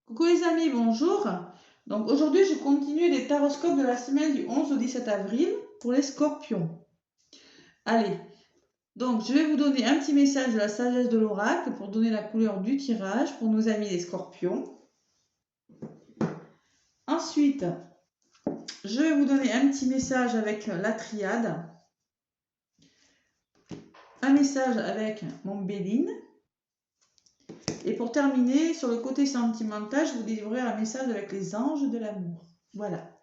Coucou les amis, bonjour. Donc aujourd'hui, je continue les taroscopes de la semaine du 11 au 17 avril pour les scorpions. Allez, donc je vais vous donner un petit message de la sagesse de l'oracle pour donner la couleur du tirage pour nos amis les scorpions. Ensuite, je vais vous donner un petit message avec la triade. Un message avec mon Béline. Et pour terminer, sur le côté sentimental, je vous délivrerai un message avec les anges de l'amour. Voilà.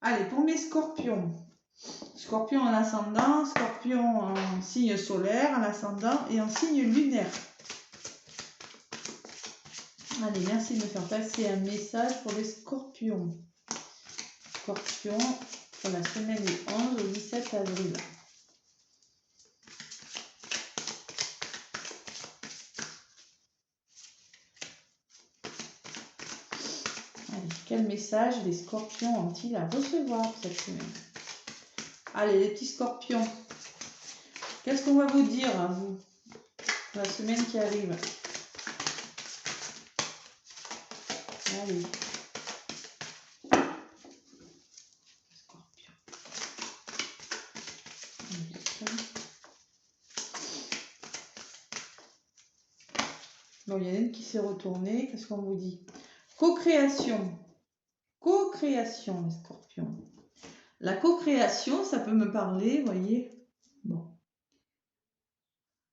Allez, pour mes scorpions. Scorpion en ascendant, scorpion en signe solaire, en ascendant et en signe lunaire. Allez, merci de me faire passer un message pour les scorpions. Scorpion pour la semaine du 11 au 17 avril. Allez, quel message les scorpions ont-ils à recevoir cette semaine? Allez, les petits scorpions, qu'est-ce qu'on va vous dire à vous pour la semaine qui arrive? Allez. Bon, il y en a une qui s'est retournée. Qu'est-ce qu'on vous dit? Co-création. Co-création, les scorpions. La co-création, ça peut me parler, vous voyez. Bon.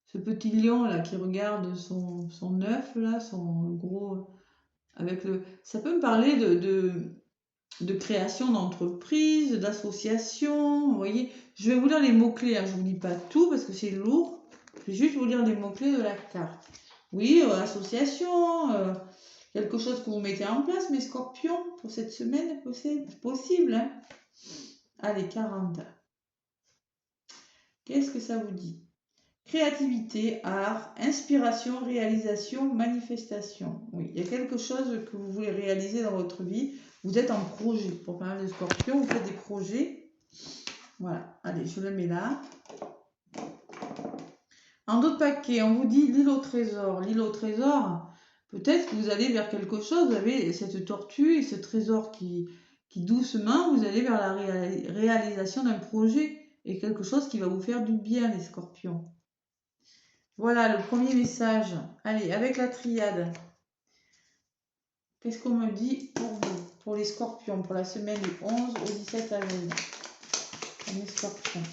Ce petit lion là qui regarde son œuf là, son gros avec le. Ça peut me parler de création d'entreprise, d'association, vous voyez. Je vais vous lire les mots-clés, hein. Je ne vous dis pas tout parce que c'est lourd. Je vais juste vous lire les mots-clés de la carte. Oui, association, quelque chose que vous mettez en place, mes scorpions, pour cette semaine, possible. Hein. Allez, 40. Qu'est-ce que ça vous dit? Créativité, art, inspiration, réalisation, manifestation. Oui, il y a quelque chose que vous voulez réaliser dans votre vie. Vous êtes en projet. Pour parler de scorpion, vous faites des projets. Voilà. Allez, je le mets là. En d'autres paquets, on vous dit l'île au trésor. L'île au trésor, peut-être que vous allez vers quelque chose. Vous avez cette tortue et ce trésor qui doucement, vous allez vers la réalisation d'un projet et quelque chose qui va vous faire du bien, les scorpions. Voilà le premier message. Allez, avec la triade. Qu'est-ce qu'on me dit pour vous, pour les scorpions, pour la semaine du 11 au 17 avril? Les scorpions.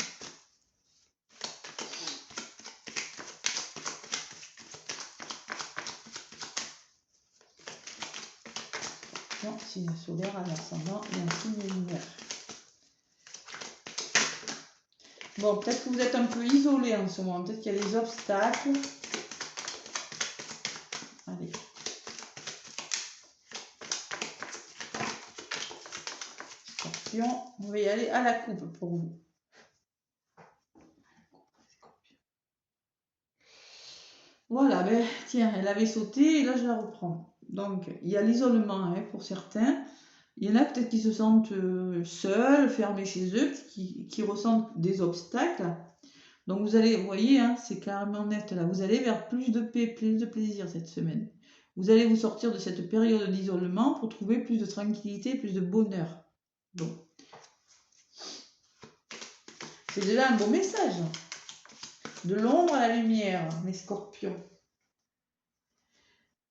Non, signe solaire à l'ascendant et un signe lunaire. Bon, peut-être que vous êtes un peu isolé en ce moment. Peut-être qu'il y a des obstacles. Allez. Scorpion, on va y aller à la coupe pour vous. Voilà, ben tiens, elle avait sauté et là je la reprends. Donc, il y a l'isolement hein, pour certains. Il y en a peut-être qui se sentent seuls, fermés chez eux, qui ressentent des obstacles. Donc vous allez, vous voyez, hein, c'est carrément net là. Vous allez vers plus de paix, plus de plaisir cette semaine. Vous allez vous sortir de cette période d'isolement pour trouver plus de tranquillité, plus de bonheur. Bon. C'est déjà un beau message. De l'ombre à la lumière, mes scorpions.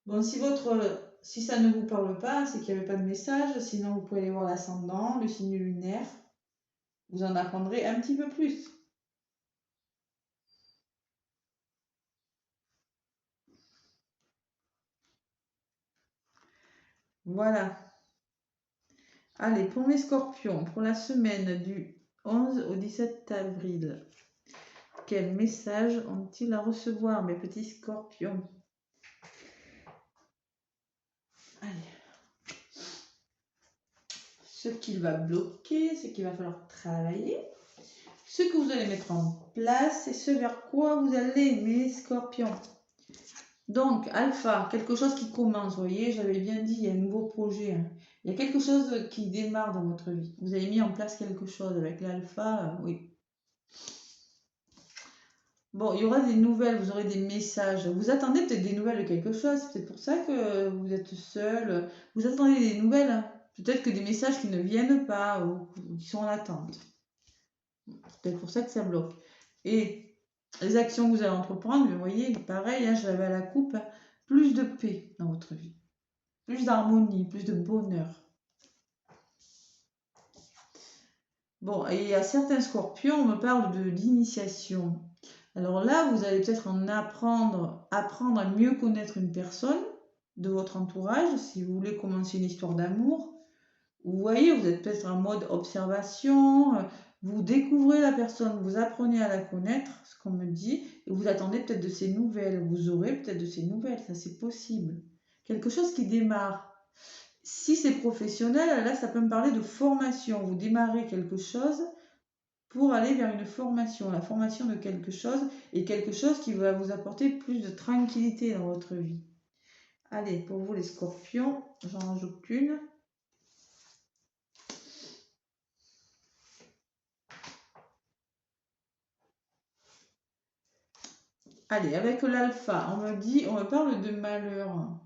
Bon, si ça ne vous parle pas, c'est qu'il n'y avait pas de message. Sinon, vous pouvez aller voir l'ascendant, le signe lunaire. Vous en apprendrez un petit peu plus. Voilà. Allez, pour mes scorpions, pour la semaine du 11 au 17 avril, quel message ont-ils à recevoir, mes petits scorpions? Allez. Ce qu'il va bloquer, ce qu'il va falloir travailler, ce que vous allez mettre en place et ce vers quoi vous allez, mes scorpions. Donc, alpha, quelque chose qui commence, vous voyez, j'avais bien dit, il y a un nouveau projet. Hein. Il y a quelque chose qui démarre dans votre vie. Vous avez mis en place quelque chose avec l'alpha, oui. Bon, il y aura des nouvelles, vous aurez des messages. Vous attendez peut-être des nouvelles de quelque chose. C'est peut-être pour ça que vous êtes seul. Vous attendez des nouvelles, hein. Peut-être que des messages qui ne viennent pas ou qui sont en attente. C'est peut-être pour ça que ça bloque. Et les actions que vous allez entreprendre, vous voyez, pareil, hein, je l'avais à la coupe, hein, plus de paix dans votre vie, plus d'harmonie, plus de bonheur. Bon, et à certains scorpions, on me parle d'initiation. Alors là, vous allez peut-être en apprendre à mieux connaître une personne de votre entourage, si vous voulez commencer une histoire d'amour. Vous voyez, vous êtes peut-être en mode observation, vous découvrez la personne, vous apprenez à la connaître, ce qu'on me dit, et vous attendez peut-être de ses nouvelles, vous aurez peut-être de ses nouvelles, ça c'est possible. Quelque chose qui démarre. Si c'est professionnel, là ça peut me parler de formation. Vous démarrez quelque chose pour aller vers une formation, la formation de quelque chose et quelque chose qui va vous apporter plus de tranquillité dans votre vie. Allez, pour vous les scorpions, j'en rajoute une. Allez, avec l'alpha, on me parle de malheur.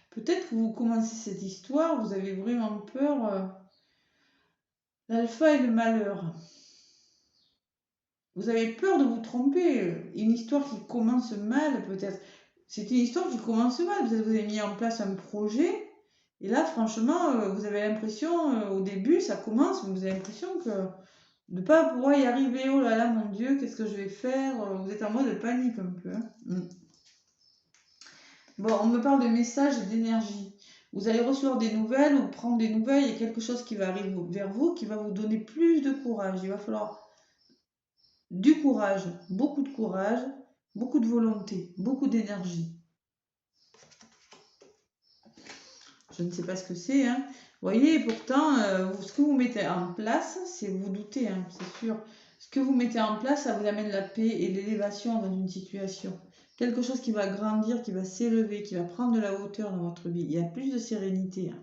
Peut-être que vous commencez cette histoire, vous avez vraiment peur. L'alpha et le malheur. Vous avez peur de vous tromper. Une histoire qui commence mal, peut-être. C'est une histoire qui commence mal. Peut-être que vous avez mis en place un projet. Et là, franchement, vous avez l'impression, au début, ça commence, mais vous avez l'impression que de ne pas pouvoir y arriver. Oh là là, mon Dieu, qu'est-ce que je vais faire? Vous êtes en mode panique un peu, hein. Bon, on me parle de messages et d'énergie. Vous allez recevoir des nouvelles ou prendre des nouvelles. Il y a quelque chose qui va arriver vers vous qui va vous donner plus de courage. Il va falloir du courage, beaucoup de volonté, beaucoup d'énergie. Je ne sais pas ce que c'est, hein. Vous voyez, pourtant, ce que vous mettez en place, c'est vous doutez, hein, c'est sûr. Ce que vous mettez en place, ça vous amène la paix et l'élévation dans une situation. Quelque chose qui va grandir, qui va s'élever, qui va prendre de la hauteur dans votre vie. Il y a plus de sérénité, hein.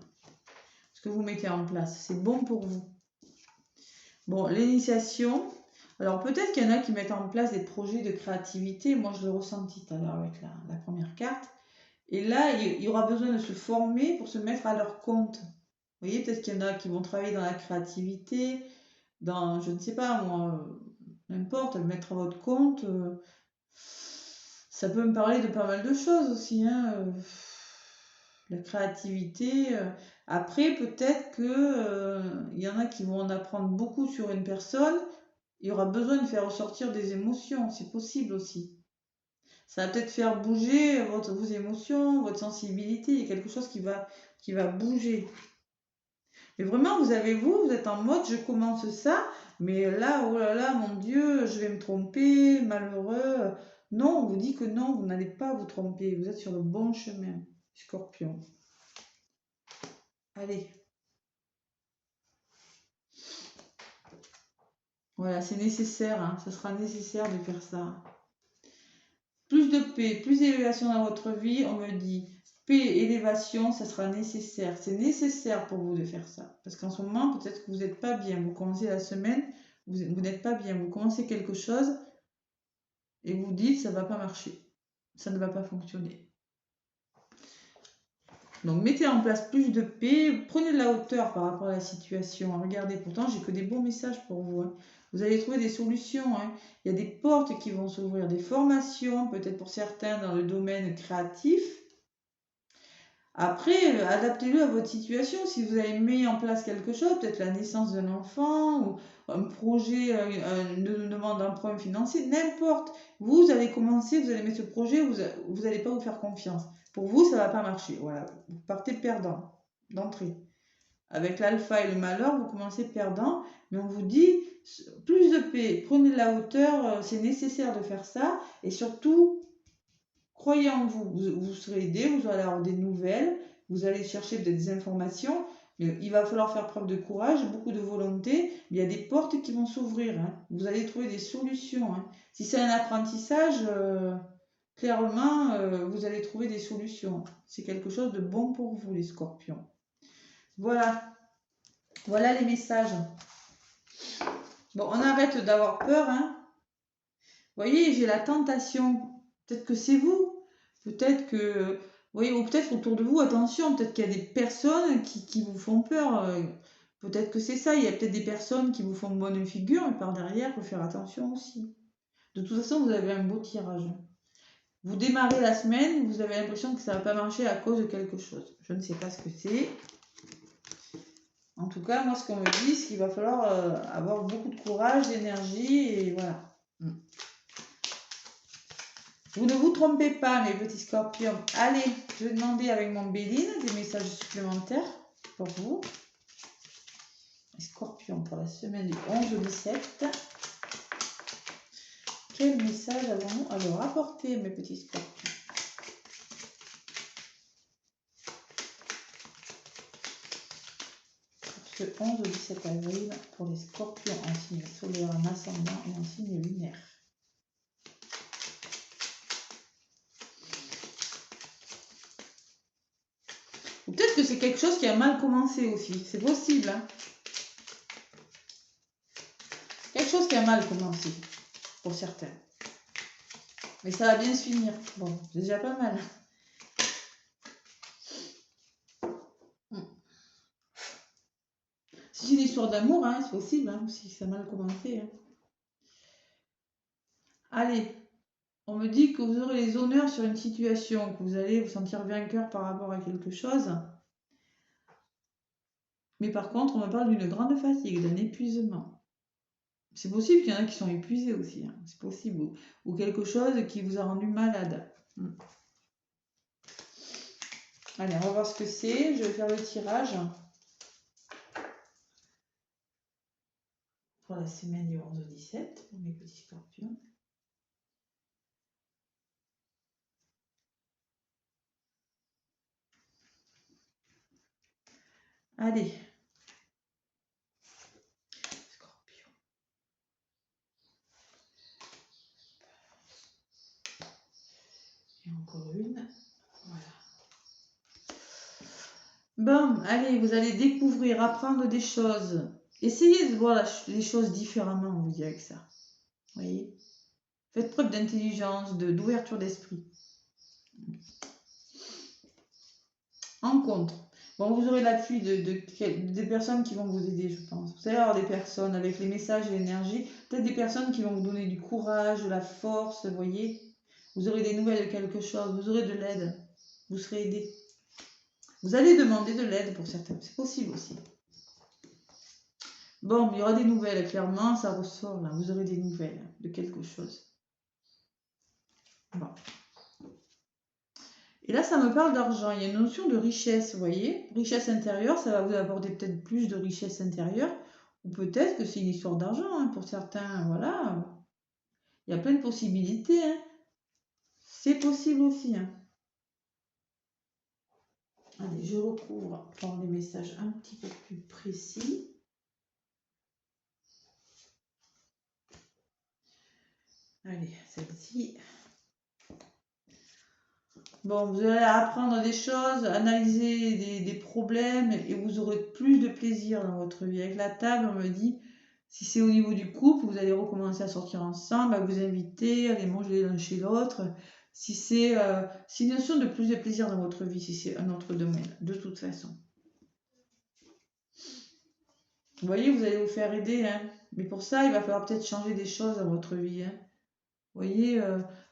Ce que vous mettez en place, c'est bon pour vous. Bon, l'initiation. Alors peut-être qu'il y en a qui mettent en place des projets de créativité. Moi, je l'ai ressenti tout à l'heure avec la première carte. Et là, il y aura besoin de se former pour se mettre à leur compte. Vous voyez, peut-être qu'il y en a qui vont travailler dans la créativité, dans, je ne sais pas moi, n'importe, mettre à votre compte. Ça peut me parler de pas mal de choses aussi, hein. La créativité. Après, peut-être que il y en a qui vont en apprendre beaucoup sur une personne. Il y aura besoin de faire ressortir des émotions, c'est possible aussi. Ça va peut-être faire bouger vos émotions, votre sensibilité. Il y a quelque chose qui va bouger. Mais vraiment, vous êtes en mode, je commence ça, mais là, oh là là, mon Dieu, je vais me tromper, malheureux. Non, on vous dit que non, vous n'allez pas vous tromper. Vous êtes sur le bon chemin, Scorpion. Allez. Voilà, c'est nécessaire, hein. Ce sera nécessaire de faire ça. Plus de paix, plus d'élévation dans votre vie, on me dit paix, élévation, ça sera nécessaire. C'est nécessaire pour vous de faire ça. Parce qu'en ce moment, peut-être que vous n'êtes pas bien. Vous commencez la semaine, vous n'êtes pas bien. Vous commencez quelque chose et vous dites ça ne va pas marcher. Ça ne va pas fonctionner. Donc mettez en place plus de paix, prenez de la hauteur par rapport à la situation. Regardez, pourtant j'ai que des bons messages pour vous, hein. Vous allez trouver des solutions, hein. Il y a des portes qui vont s'ouvrir, des formations, peut-être pour certains dans le domaine créatif. Après, adaptez-le à votre situation. Si vous avez mis en place quelque chose, peut-être la naissance d'un enfant ou un projet, une demande d'emprunt financier, n'importe. Vous allez commencer, vous allez mettre ce projet, vous n'allez pas vous faire confiance. Pour vous, ça ne va pas marcher. Voilà, vous partez perdant d'entrée. Avec l'alpha et le malheur, vous commencez perdant, mais on vous dit plus de paix, prenez de la hauteur, c'est nécessaire de faire ça, et surtout, croyez en vous, vous serez aidé, vous allez avoir des nouvelles, vous allez chercher peut-être des informations, mais il va falloir faire preuve de courage, beaucoup de volonté, mais il y a des portes qui vont s'ouvrir, hein. Vous allez trouver des solutions, hein. Si c'est un apprentissage, clairement, vous allez trouver des solutions. C'est quelque chose de bon pour vous, les scorpions. Voilà, voilà les messages. Bon, on arrête d'avoir peur, hein. voyez, j'ai la tentation. Peut-être que c'est vous. Peut-être que, vous voyez, ou peut-être autour de vous, attention, peut-être qu'il y a des personnes qui vous font peur. Peut-être que c'est ça. Il y a peut-être des personnes qui vous font bonne figure, mais par derrière, il faut faire attention aussi. De toute façon, vous avez un beau tirage. Vous démarrez la semaine, vous avez l'impression que ça ne va pas marcher à cause de quelque chose. Je ne sais pas ce que c'est. En tout cas, moi, ce qu'on me dit, c'est qu'il va falloir avoir beaucoup de courage, d'énergie, et voilà. Vous ne vous trompez pas, mes petits scorpions. Allez, je vais demander avec mon Béline des messages supplémentaires pour vous. Les scorpions pour la semaine du 11 au 17. Quel message avons-nous à leur apporter, mes petits scorpions? Ce 11 au 17 avril pour les scorpions en signe solaire, en ascendant et en signe lunaire. Ou peut-être que c'est quelque chose qui a mal commencé aussi. C'est possible. Hein, quelque chose qui a mal commencé pour certains. Mais ça va bien se finir. Bon, c'est déjà pas mal. Si c'est une histoire d'amour, hein, c'est possible hein, si ça a mal commencé. Hein. Allez, on me dit que vous aurez les honneurs sur une situation, que vous allez vous sentir vainqueur par rapport à quelque chose. Mais par contre, on me parle d'une grande fatigue, d'un épuisement. C'est possible qu'il y en a qui sont épuisés aussi. Hein. C'est possible. Ou quelque chose qui vous a rendu malade. Allez, on va voir ce que c'est. Je vais faire le tirage. Pour la semaine du 11 au 17, pour mes petits scorpions. Allez. Scorpion. Et encore une. Voilà. Bon, allez, vous allez découvrir, apprendre des choses. Essayez de voir les choses différemment, on vous dit avec ça. Vous voyez? Faites preuve d'intelligence, d'ouverture d'esprit. En contre. Bon, vous aurez l'appui des personnes qui vont vous aider, je pense. Vous allez avoir des personnes avec les messages et l'énergie. Peut-être des personnes qui vont vous donner du courage, de la force, vous voyez. Vous aurez des nouvelles de quelque chose, vous aurez de l'aide. Vous serez aidé. Vous allez demander de l'aide pour certains. C'est possible aussi. Bon, il y aura des nouvelles, clairement, ça ressort là. Vous aurez des nouvelles de quelque chose. Bon. Et là, ça me parle d'argent. Il y a une notion de richesse, vous voyez. Richesse intérieure, ça va vous apporter peut-être plus de richesse intérieure. Ou peut-être que c'est une histoire d'argent hein, pour certains. Voilà. Il y a plein de possibilités. Hein. C'est possible aussi. Hein. Allez, je recouvre pour les messages un petit peu plus précis. Allez, celle-ci. Bon, vous allez apprendre des choses, analyser des problèmes et vous aurez plus de plaisir dans votre vie. Avec la table, on me dit, si c'est au niveau du couple, vous allez recommencer à sortir ensemble, à vous inviter, à aller manger l'un chez l'autre. Si c'est une notion de plus de plaisir dans votre vie, si c'est un autre domaine, de toute façon. Vous voyez, vous allez vous faire aider, hein. Mais pour ça, il va falloir peut-être changer des choses dans votre vie, hein. Vous voyez,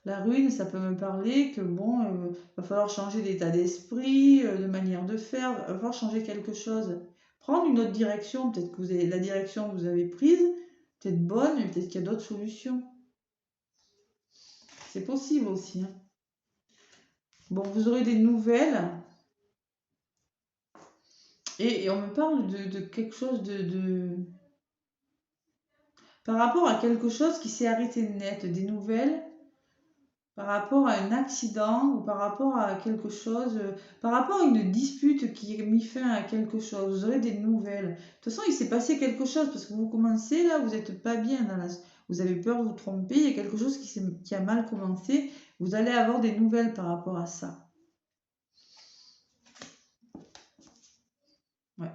la ruine, ça peut me parler que bon, va falloir changer d'état d'esprit, de manière de faire, va falloir changer quelque chose. Prendre une autre direction, peut-être que la direction que vous avez prise, peut-être bonne, mais peut-être qu'il y a d'autres solutions. C'est possible aussi. Hein. Bon, vous aurez des nouvelles. Et on me parle de quelque chose par rapport à quelque chose qui s'est arrêté net, des nouvelles par rapport à un accident ou par rapport à quelque chose, par rapport à une dispute qui a mis fin à quelque chose, vous aurez des nouvelles. De toute façon, il s'est passé quelque chose parce que vous commencez là, vous n'êtes pas bien vous avez peur de vous tromper, il y a quelque chose qui a mal commencé, vous allez avoir des nouvelles par rapport à ça. Ouais.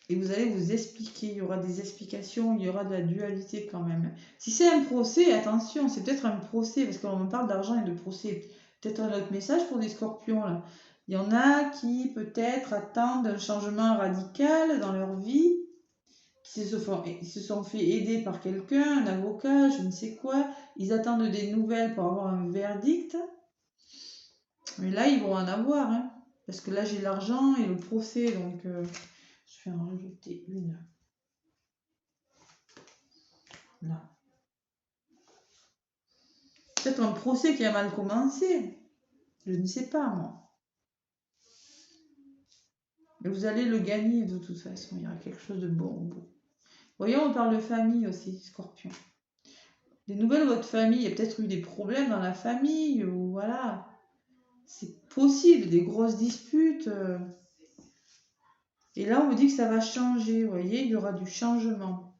Et vous allez vous expliquer, il y aura des explications, il y aura de la dualité quand même. Si c'est un procès, attention, c'est peut-être un procès, parce qu'on me parle d'argent et de procès. Peut-être un autre message pour les scorpions là. Il y en a qui peut-être attendent un changement radical dans leur vie, qui se sont fait aider par quelqu'un, un avocat, je ne sais quoi. Ils attendent des nouvelles pour avoir un verdict. Mais là, ils vont en avoir, hein, parce que là, j'ai l'argent et le procès, donc je vais en rajouter une. Là. Peut-être un procès qui a mal commencé. Je ne sais pas, moi. Mais vous allez le gagner de toute façon. Il y aura quelque chose de bon au bout. Voyons, on parle de famille aussi, Scorpion. Des nouvelles de votre famille. Il y a peut-être eu des problèmes dans la famille. Ou voilà. C'est possible, des grosses disputes. Et là, on me dit que ça va changer. Vous voyez, il y aura du changement.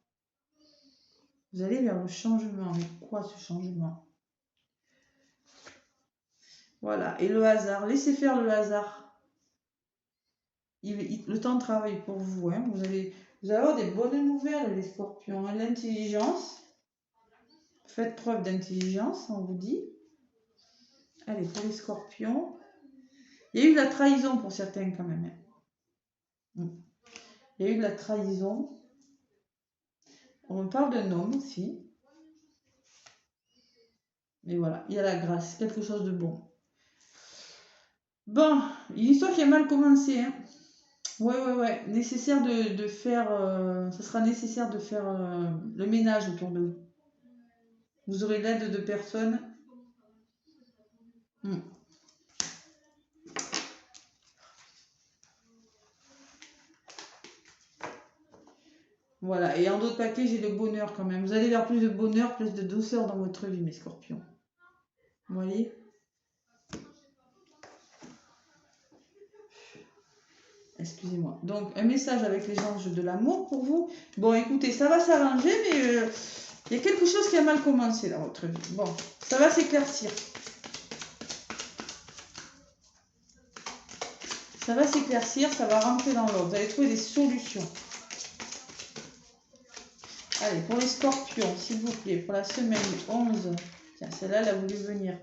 Vous allez vers le changement. Mais quoi ce changement? Voilà. Et le hasard. Laissez faire le hasard. Le temps travaille pour vous. Hein. Vous allez avoir des bonnes nouvelles, les scorpions. Hein. L'intelligence. Faites preuve d'intelligence, on vous dit. Allez, pour les scorpions. Il y a eu de la trahison pour certains quand même. Hein. Il y a eu de la trahison. On me parle d'un homme aussi. Mais voilà, il y a la grâce, quelque chose de bon. Bon, une histoire qui a mal commencé. Hein. Ouais. Nécessaire de faire. Ce sera nécessaire de faire le ménage autour de vous. Vous aurez l'aide de personnes. Voilà, et en d'autres paquets, j'ai le bonheur quand même. Vous allez vers plus de bonheur, plus de douceur dans votre vie, mes scorpions. Vous voyez? Excusez-moi. Donc, un message avec les anges de l'amour pour vous. Bon, écoutez, ça va s'arranger, mais il y a quelque chose qui a mal commencé dans votre vie. Bon, ça va s'éclaircir. Ça va s'éclaircir, ça va rentrer dans l'ordre. Vous allez trouver des solutions. Allez, pour les scorpions, s'il vous plaît, pour la semaine 11. Tiens, celle-là, elle a voulu venir.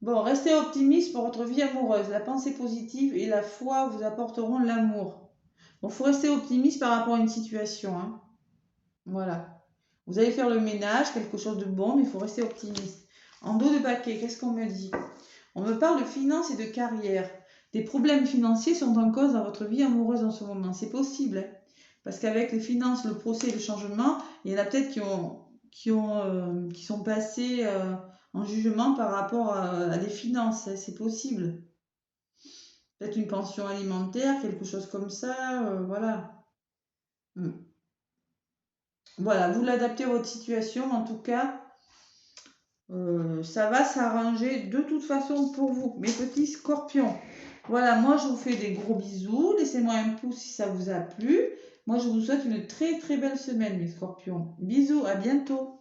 Bon, restez optimiste pour votre vie amoureuse. La pensée positive et la foi vous apporteront l'amour. Bon, il faut rester optimiste par rapport à une situation. Hein. Voilà. Vous allez faire le ménage, quelque chose de bon, mais il faut rester optimiste. En dos de paquet, qu'est-ce qu'on me dit? On me parle de finances et de carrière. Des problèmes financiers sont en cause dans votre vie amoureuse en ce moment. C'est possible. Hein. Parce qu'avec les finances, le procès et le changement, il y en a peut-être qui sont passés en jugement par rapport à des finances. Hein. C'est possible. Peut-être une pension alimentaire, quelque chose comme ça. Voilà. Voilà, vous l'adaptez à votre situation. En tout cas, ça va s'arranger de toute façon pour vous, mes petits scorpions. Voilà, moi je vous fais des gros bisous. Laissez-moi un pouce si ça vous a plu. Moi je vous souhaite une très très belle semaine, mes scorpions. Bisous, à bientôt.